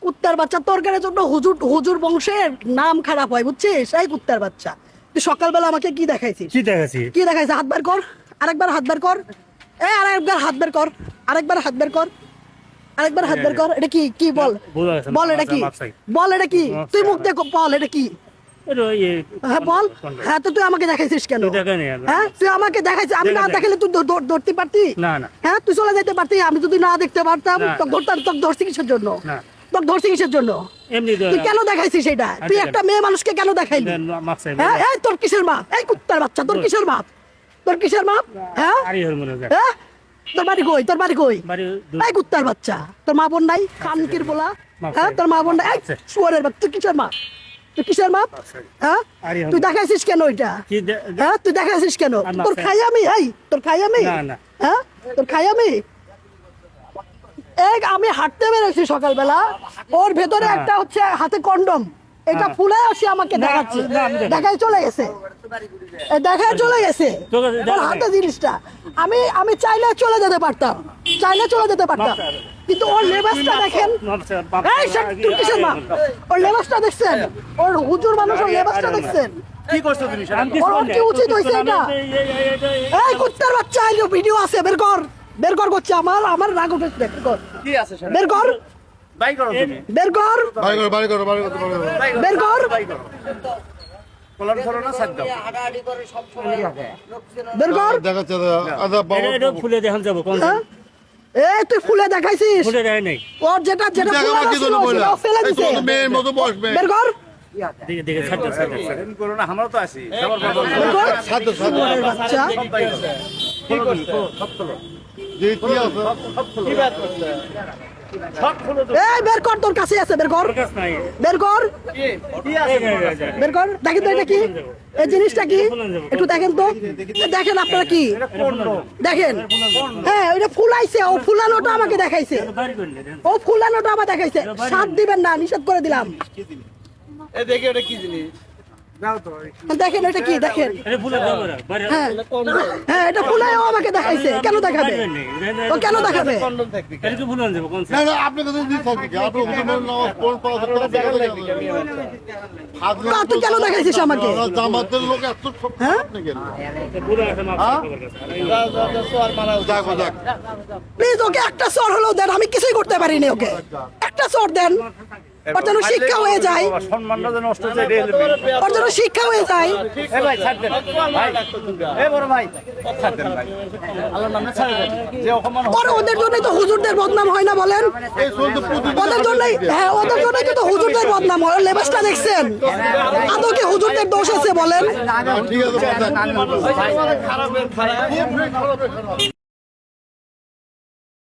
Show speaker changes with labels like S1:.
S1: কুত্তার বাচ্চা তরকারির জন্য হুজুর হুজুর বংশের নাম খারাপ হয় বুঝছিস? এই কুত্তার বাচ্চা তুই সকালবেলা আমাকে কি দেখাইছিস?
S2: কি দেখাচ্ছি?
S1: কি দেখাইছিস? হাত বের কর, আরেকবার হাত বের কর, আরেকবার হাত বের কর, আরেকবার হাত বের কর, আরেকবার হাত বের কর। এটা কি? কি বল, বল এটা কি? বল এটা কি? তুই মুখ দেখো, বল এটা কি? হ্যাঁ বল। হ্যাঁ তো তুই আমাকে দেখাইছিস কেন? হ্যাঁ তুই আমাকে দেখাইছিস, আমি না দেখালে তুই ধরতে পারতি?
S2: না না।
S1: হ্যাঁ তুই চলে যেতে পারতি, আমি যদি না দেখতে পারতাম তোকে ধরতাম। তোকে ধরছি কিসের জন্য? তোকে ধরছি কিসের জন্য? তুই কেন দেখাইছিস এটা? তুই একটা মেয়ে মানুষকে কেন দেখাইলি? হ্যাঁ এই তোর কিসের মা? এই কুত্তার বাচ্চা তোর কিসের মা? তোর কিসের মা? হ্যাঁ হ্যাঁ তোর বাড়ি কই? তোর বাড়ি কই? এই কুত্তার বাচ্চা তোর মা বোন নাই? কানকির বলা। হ্যাঁ তোর মা বোন নাই? এই শুয়োরের বাচ্চা তুই কিসের মা? তুই কিসের মা? হ্যাঁ তুই দেখাইছিস কেন এটা? হ্যাঁ তুই দেখাইছিস কেন? তোর খাই আমি? এই তোর খাই আমি? হ্যাঁ তোর খাই আমি? আমি হাঁটতে বেরোছি সকালবেলা, ওর ভেতরে একটা হচ্ছে হাতে কন্ডম, এটা ফুলে আসি আমাকে দেখাচ্ছে, দেখায় চলে গেছে, দেখায় চলে গেছে ওর হাতে জিনিসটা। আমি চাইলে চলে যেতে পারতাম, চাইলে চলে যেতে পারতাম, কিন্তু ওর লেবাসটা দেখেন। তুই কিসের মা? ওর লেবাসটা দেখছেন? ওর হুজুর মানুষ, ওর লেবাসটা দেখছেন?
S2: কি করছো তুমি?
S1: ওর কি উচিত হয়েছে এটা? এই কুত্তার বাচ্চা, ভিডিও আছে, বের কর, বের কর করছে। আমার রাগ উঠেছে, বের কর,
S3: কি আছে
S1: বের কর,
S3: বাই করো তুমি,
S1: বের কর,
S4: বাড়ি করো
S1: বের কর,
S3: কলন করো না সাদ দাও,
S1: বের কর।
S4: দেখাচ্ছে
S2: এটা ফুলে দেখান যাবো কোন?
S1: এই তুই ফুলে দেখাইছিস?
S2: ফুলে দেখাই নাই।
S1: ওর যেটা ফুলানো ছিল সেটাও ফেলে দিছে।
S4: মেয়ের মতো বসবে।
S1: বের কর,
S2: দেখে দেখে ছাড়
S3: এরকম করো না, আমরা তো আছি সবার বাবা
S1: বের কর।
S4: সাধ্য
S1: শুয়োরের বাচ্চা।
S3: কি করছো সব খোলো,
S4: যে কি আছে
S3: কি বাত করছো সব খোলো তো,
S1: এই বের কর, তোর কাছে আছে, বের কর,
S2: কাছে নাই।
S1: বের কর,
S3: কি আছে
S1: বের কর। দেখেন তো এটা কি? এই জিনিসটা কি? একটু দেখেন তো, দেখেন আপনারা কি দেখেন? হ্যাঁ ওইটা ফুলাইছে, ও ফুলানোটা আমাকে দেখাইছে, ও ফুলানোটা আমাকে দেখাইছে। সাথ দিবেন না, নিষেধ করে দিলাম।
S3: এই দেখি ওটা কি জিনিস,
S1: দেখেন এটা কি? দেখেন
S2: এটা ফুলে দেবো না বাইরে।
S1: হ্যাঁ হ্যাঁ এটা ফুলাইও আমাকে দেখাইছে। কেন দেখাবে? ও কেন দেখাবে?
S3: কন্ডম থাকবি
S2: এটা কি ফুলে দেবো কোন?
S4: না না আপনি কাছে দিতে থাকবে কি আপনি হুজুরের নামাজ পড়া
S1: তুই কেন দেখাইছিস আমাকে?
S4: জামাতের লোক এত সব
S1: হ্যাঁ?
S4: আপনি কেন
S2: পুরো একটা মাপ
S3: আর মারা
S4: দেখো দেখ
S1: প্লিজ ওকে একটা সর হলেও দেন, আমি কিছুই করতে পারিনি। ওকে একটা সর দেন, ওর যেন শিক্ষা হয়ে যায়,
S3: সম্মানটা যেন নষ্ট হয়ে যায়,
S1: ওর যেন শিক্ষা হয়ে যায়।
S3: এ ভাই ছাড় দেন ভাই, এ বড় ভাই ছাড় দেন ভাই, আল্লাহর নামে ছাড় দেন, যে অপমান
S1: ওদের জন্যই তো হুজুরদের বদনাম হয় না বলেন?
S4: এই চলতে প্রতিদিন
S1: ওদের জন্যই, হ্যাঁ ওদের জন্যই তো হুজুরদের বদনাম হয়। লেবাসটা দেখছেন? আদৌ কি হুজুরদের দোষ আছে বলেন?
S4: ঠিক আছে
S3: খারাপের খারাপ